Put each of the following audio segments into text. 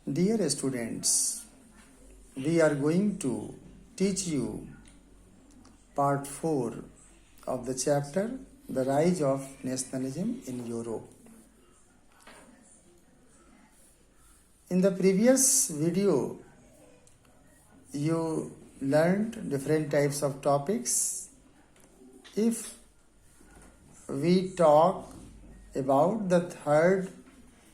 Dear students, we are going to teach you part 4 of the chapter The Rise of Nationalism in Europe. In the previous video, you learned different types of topics. If we talk about the third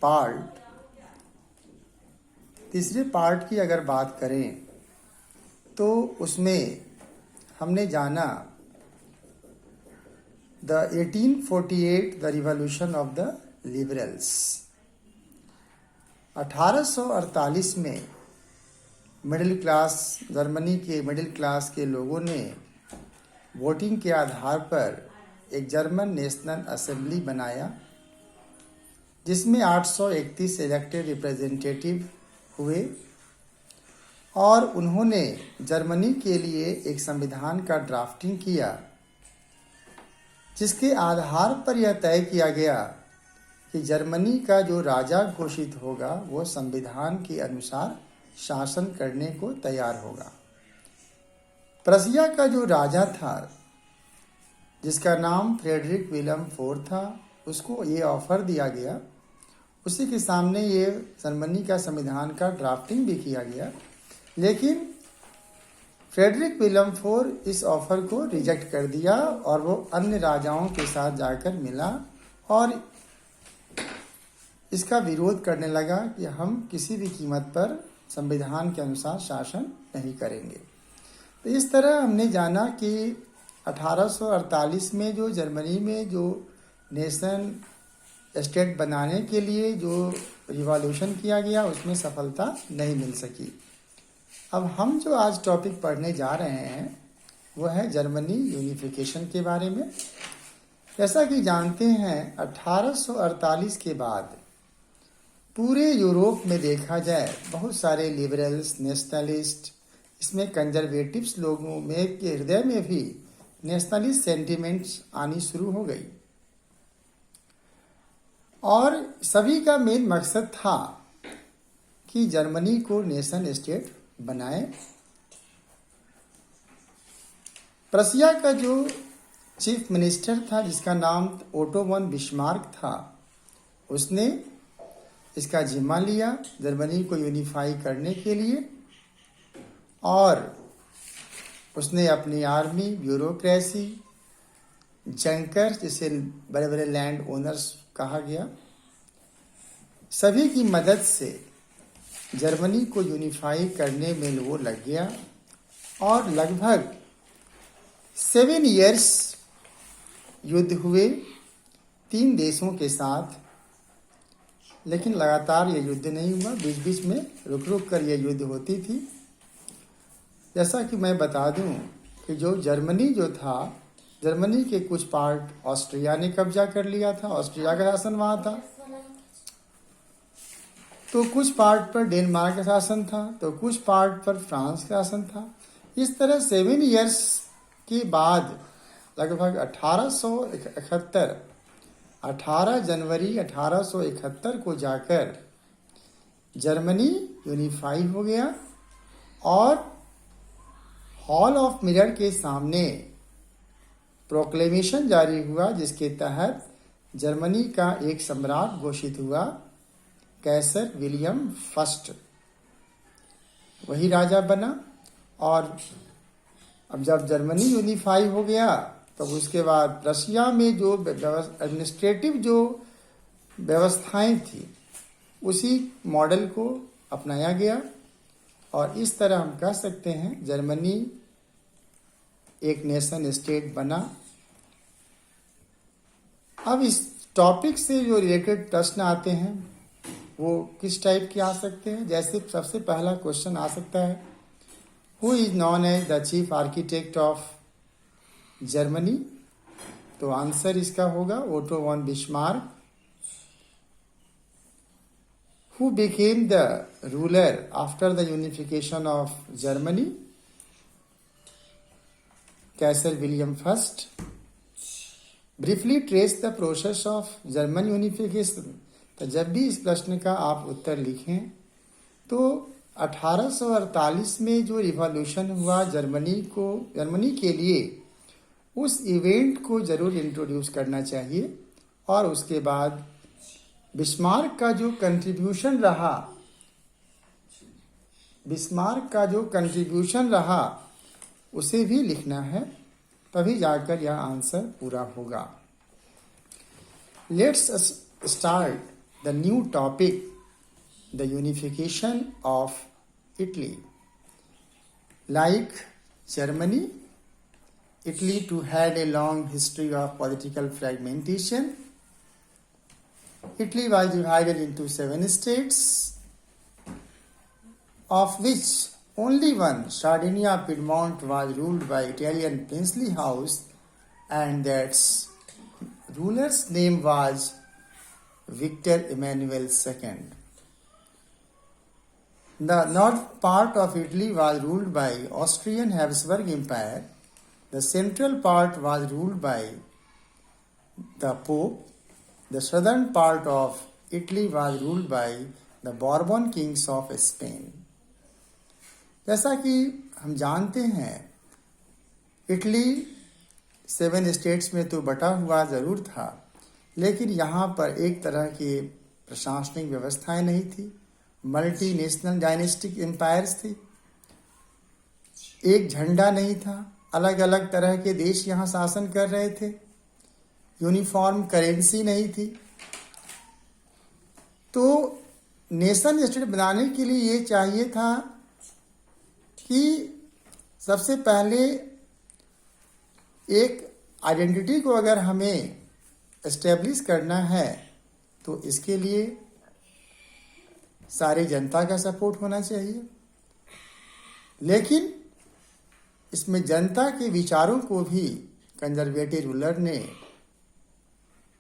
part, तीसरे part की अगर बात करें तो उसमें हमने जाना the 1848 the revolution of the liberals. 1848 में जर्मनी के मिडिल क्लास के लोगों ने वोटिंग के आधार पर एक जर्मन नेशनल असेंबली बनाया, जिसमें 831 इलेक्टेड रिप्रेजेंटेटिव हुए और उन्होंने जर्मनी के लिए एक संविधान का ड्राफ्टिंग किया, जिसके आधार पर यह तय किया गया कि जर्मनी का जो राजा घोषित होगा वो संविधान के अनुसार शासन करने को तैयार होगा। प्रशिया का जो राजा था, जिसका नाम फ्रेडरिक विलियम IV था, उसको ये ऑफर दिया गया, उसी के सामने ये जर्मनी का संविधान का ड्राफ्टिंग भी किया गया, लेकिन फ्रेडरिक विलियम IV इस ऑफर को रिजेक्ट कर दिया और वो अन्य राजाओं के साथ जाकर मिला और इसका विरोध करने लगा कि हम किसी भी कीमत पर संविधान के अनुसार शासन नहीं करेंगे। तो इस तरह हमने जाना कि 1848 में जो जर्मनी में जो नेशन स्टेट बनाने के लिए जो रिवॉल्यूशन किया गया उसमें सफलता नहीं मिल सकी। अब हम जो आज टॉपिक पढ़ने जा रहे हैं वो है जर्मनी यूनिफिकेशन के बारे में। जैसा कि जानते हैं 1848 के बाद पूरे यूरोप में देखा जाए बहुत सारे लिबरल्स, नेशनलिस्ट, इसमें कंजर्वेटिव्स लोगों में के हृदय में भी नेशनलिस्ट सेंटिमेंट्स आनी शुरू हो गई और सभी का मेन मकसद था कि जर्मनी को नेशन स्टेट बनाए। प्रशिया का जो चीफ मिनिस्टर था, जिसका नाम ओटो वन बिस्मार्क था, उसने इसका जिम्मा लिया जर्मनी को यूनिफाई करने के लिए और उसने अपनी आर्मी, ब्यूरोक्रेसी, जंकर, जिसे बड़े बड़े लैंड ओनर्स कहा गया, सभी की मदद से जर्मनी को यूनिफाई करने में वो लग गया और लगभग 7 इयर्स युद्ध हुए 3 देशों के साथ, लेकिन लगातार ये युद्ध नहीं हुआ, बीच बीच में रुक रुक कर ये युद्ध होती थी। जैसा कि मैं बता दूं कि जो जर्मनी जो था, जर्मनी के कुछ पार्ट ऑस्ट्रिया ने कब्जा कर लिया था, ऑस्ट्रिया का शासन वहां था, तो कुछ पार्ट पर डेनमार्क का शासन था, तो कुछ पार्ट पर फ्रांस का शासन था। इस तरह 7 इयर्स के बाद लगभग 18 जनवरी 1871 को जाकर जर्मनी यूनिफाई हो गया और हॉल ऑफ मिरर के सामने प्रोक्लेमेशन जारी हुआ, जिसके तहत जर्मनी का एक सम्राट घोषित हुआ, कैसर विलियम फर्स्ट, वही राजा बना। और अब जब जर्मनी यूनिफाई हो गया तो उसके बाद रशिया में जो एडमिनिस्ट्रेटिव जो व्यवस्थाएं थी उसी मॉडल को अपनाया गया और इस तरह हम कह सकते हैं जर्मनी एक नेशन स्टेट बना। अब इस टॉपिक से जो रिलेटेड प्रश्न आते हैं वो किस टाइप के आ सकते हैं। जैसे सबसे पहला क्वेश्चन आ सकता है, who is known as the chief architect of Germany? तो आंसर इसका होगा Otto von Bismarck. Who became the ruler after the unification of Germany? Kaiser William first. Briefly trace the process of German unification. तो जब भी इस प्रश्न का आप उत्तर लिखें तो 1848 में जो रिवॉल्यूशन हुआ जर्मनी के लिए, उस इवेंट को जरूर इंट्रोड्यूस करना चाहिए। और उसके बाद बिस्मार्क का जो कंट्रीब्यूशन रहा उसे भी लिखना है, तभी जाकर यह आंसर पूरा होगा। Let's start the new topic, the unification of Italy. Like Germany, Italy too had a long history of political fragmentation. Italy was divided into 7 states, of which only one, Sardinia Piedmont, was ruled by Italian princely house, and its ruler's name was Victor Emmanuel II. The north part of Italy was ruled by Austrian Habsburg Empire. The central part was ruled by the Pope. The southern part of Italy was ruled by the Bourbon kings of Spain. जैसा कि हम जानते हैं, Italy 7 states में तो बटा हुआ ज़रूर था, लेकिन यहाँ पर एक तरह की प्रशासनिक व्यवस्थाएं नहीं थी। मल्टी नेशनल डायनेस्टिक एम्पायर्स थी, एक झंडा नहीं था, अलग अलग तरह के देश यहाँ शासन कर रहे थे, यूनिफॉर्म करेंसी नहीं थी। तो नेशन स्टेट बनाने के लिए ये चाहिए था कि सबसे पहले एक आइडेंटिटी को अगर हमें एस्टेब्लिश करना है तो इसके लिए सारी जनता का सपोर्ट होना चाहिए। लेकिन इसमें जनता के विचारों को भी कंजर्वेटिव रूलर ने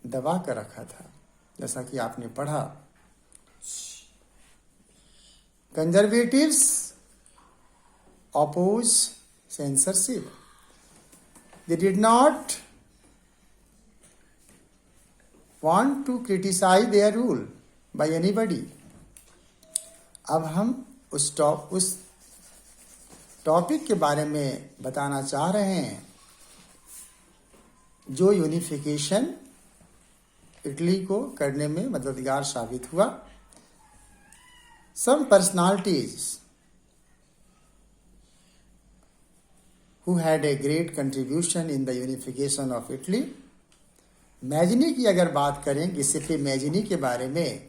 दबा कर रखा था। जैसा कि आपने पढ़ा, conservatives oppose censorship. They did not want to criticize their rule by anybody. अब हम उस टॉपिक के बारे में बताना चाह रहे हैं जो यूनिफिकेशन इटली को करने में मददगार साबित हुआ। Some personalities who had a great contribution in the unification of Italy. Mazzini की अगर बात करें, गिसेप्पे मैजिनी के बारे में,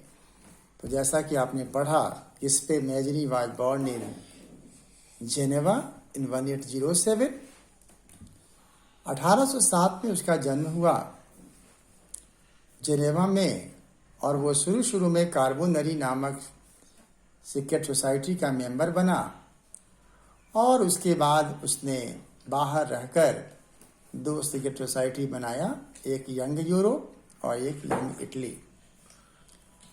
तो जैसा कि आपने पढ़ा, गिसेप्पे Mazzini was born in Geneva in 1807. 1807 में उसका जन्म हुआ जेनेवा में, और वो शुरू में कार्बोनरी नामक सीक्रेट सोसाइटी का मेंबर बना, और उसके बाद उसने बाहर रहकर 2 सीक्रेट सोसाइटी बनाया, एक यंग यूरोप और एक यंग इटली।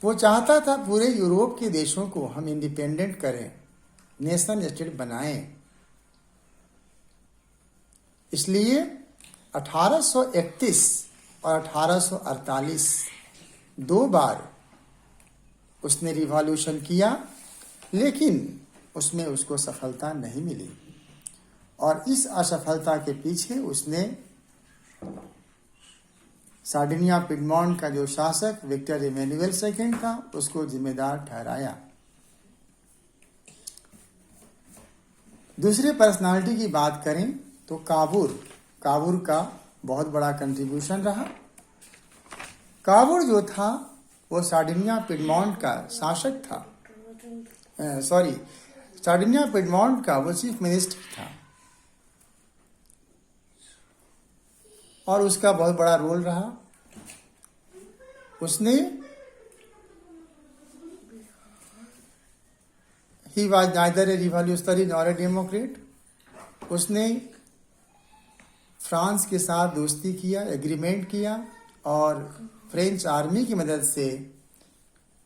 वो चाहता था पूरे यूरोप के देशों को हम इंडिपेंडेंट करें, नेशन स्टेट बनाएं। इसलिए 1831 और 1848 2 बार उसने रिवॉल्यूशन किया, लेकिन उसमें उसको सफलता नहीं मिली। और इस असफलता के पीछे उसने सार्डिनिया पिडमॉन्ट का जो शासक विक्टर इमैनुअल II था, उसको जिम्मेदार ठहराया। दूसरे पर्सनालिटी की बात करें तो काबूर का बहुत बड़ा कंट्रीब्यूशन रहा। काबूर जो था वो सार्डिनिया पिडमॉन्ट का शासक था, सार्डिनिया पिडमॉन्ट का वो चीफ मिनिस्टर था, और उसका बहुत बड़ा रोल रहा। उसने he was neither A revolutionary nor a Democrat. उसने फ्रांस के साथ दोस्ती किया, एग्रीमेंट किया, और फ्रेंच आर्मी की मदद से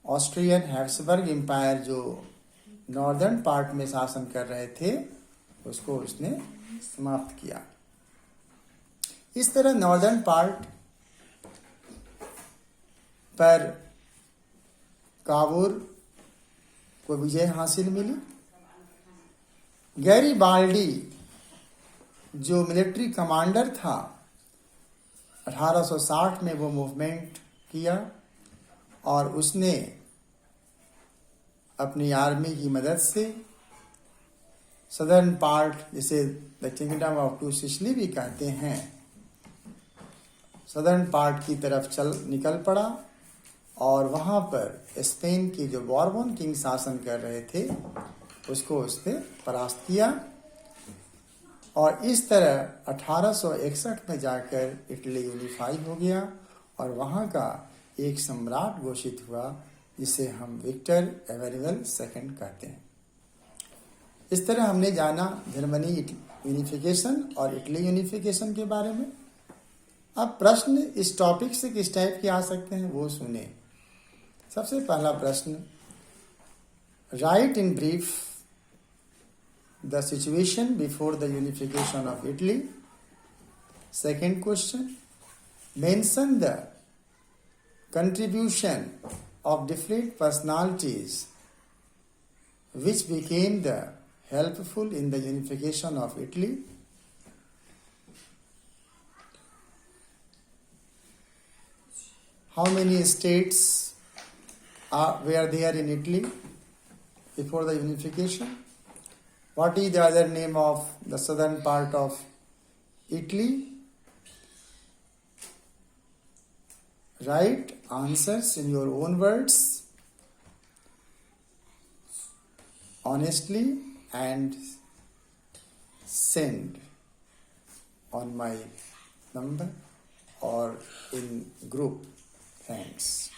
ऑस्ट्रियन हैब्सबर्ग एम्पायर जो नॉर्दर्न पार्ट में शासन कर रहे थे उसको उसने समाप्त किया। इस तरह नॉर्दर्न पार्ट पर काबूर को विजय हासिल मिली। गैरीबाल्डी जो मिलिट्री कमांडर था, 1860 में वो मूवमेंट किया और उसने अपनी आर्मी की मदद से सदर्न पार्ट, जिसे the Kingdom of Two Sicily भी कहते हैं, सदर्न पार्ट की तरफ निकल पड़ा और वहाँ पर स्पेन की जो बॉर्बन किंग शासन कर रहे थे उसको उसने परास्त किया और इस तरह 1861 में जाकर इटली यूनिफाई हो गया और वहाँ का एक सम्राट घोषित हुआ जिसे हम विक्टर एमेनुएल सेकंड कहते हैं। इस तरह हमने जाना जर्मनी यूनिफिकेशन और इटली यूनिफिकेशन के बारे में। अब प्रश्न इस टॉपिक से किस टाइप के आ सकते हैं वो सुने। सबसे पहला प्रश्न, right in brief the situation before the unification of Italy. Second question, mention the contribution of different personalities which became the helpful in the unification of Italy. How many states were there in Italy before the unification? What is the other name of the southern part of Italy? Write answers in your own words, honestly, and send on my number or in group. Thanks.